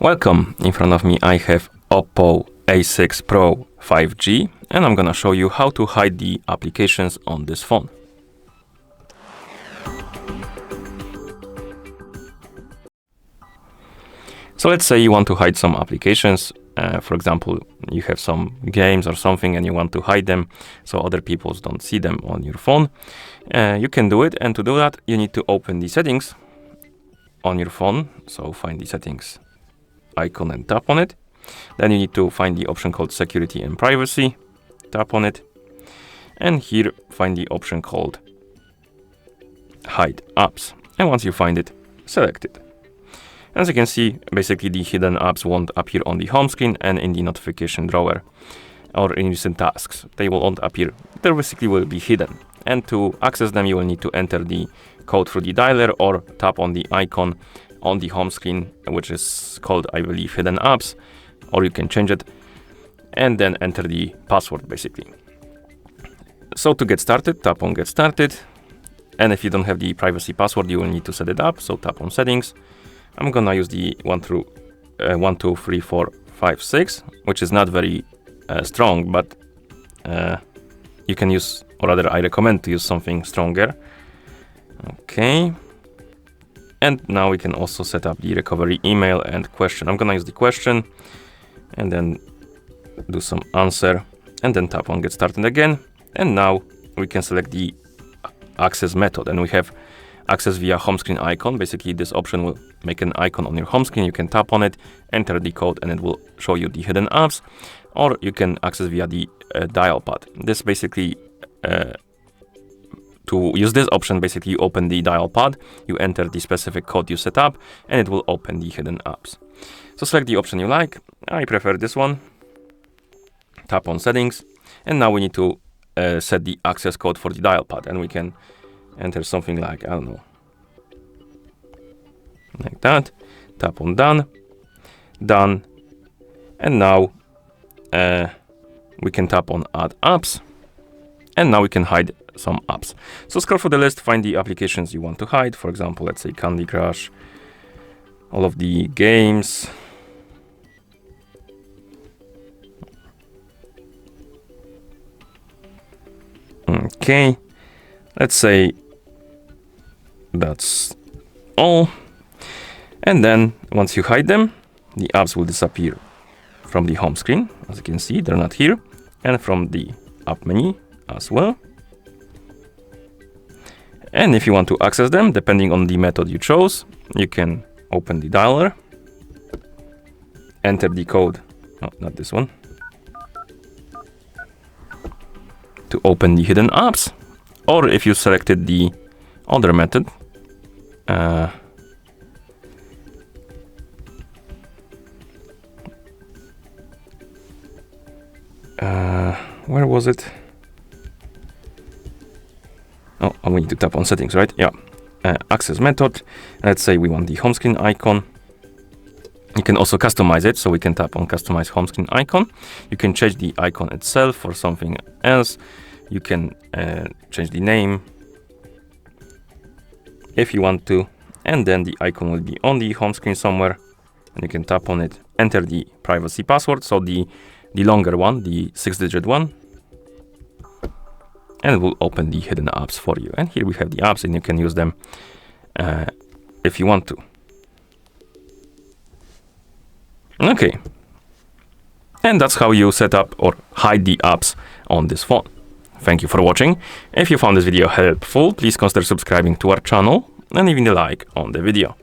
Welcome, in front of me I have OPPO A6 Pro 5G and I'm gonna show you how to hide the applications on this phone. So let's say you want to hide some applications, for example, you have some games or something and you want to hide them so other people don't see them on your phone. You can do it, and to do that you need to open the settings on your phone, so find the settings icon and tap on it. Then you need to find the option called security and privacy, tap on it, and here find the option called hide apps, and once you find it, select it. As you can see, basically the hidden apps won't appear on the home screen and in the notification drawer or in recent tasks. They won't appear, they basically will be hidden, and to access them you will need to enter the code through the dialer or tap on the icon on the home screen, which is called, I believe, hidden apps, or you can change it and then enter the password basically. So to get started, tap on get started, and if you don't have the privacy password you will need to set it up, so tap on settings. I'm gonna use the 1 2 3 4 5 6, which is not very strong, but you can use, or rather I recommend to use something stronger. Okay, and now we can also set up the recovery email and question. I'm gonna use the question and then do some answer and then tap on get started again, and now we can select the access method, and we have access via home screen icon. Basically this option will make an icon on your home screen, you can tap on it, enter the code, and it will show you the hidden apps, or you can access via the dial pad. This basically to use this option, basically you open the dial pad, you enter the specific code you set up, and it will open the hidden apps. So select the option you like. I prefer this one. Tap on settings, and now we need to set the access code for the dial pad, and we can enter something like, I don't know, like that. Tap on done, and now we can tap on add apps, and now we can hide some apps. So scroll through the list, find the applications you want to hide. For example, let's say Candy Crush, all of the games. Okay, let's say that's all. And then once you hide them, the apps will disappear from the home screen. As you can see, they're not here, and from the app menu as well. And if you want to access them, depending on the method you chose, you can open the dialer, enter the code, no, not this one, to open the hidden apps, or if you selected the other method, where was it? Oh, we need to tap on settings, right? Yeah. Access method. Let's say we want the home screen icon. You can also customize it, so we can tap on customize home screen icon. You can change the icon itself for something else. You can change the name if you want to, and then the icon will be on the home screen somewhere, and you can tap on it, enter the privacy password, so the longer one, the 6-digit one, and it will open the hidden apps for you. And here we have the apps, and you can use them if you want to. Okay, and that's how you set up or hide the apps on this phone. Thank you for watching. If you found this video helpful, please consider subscribing to our channel and leaving a like on the video.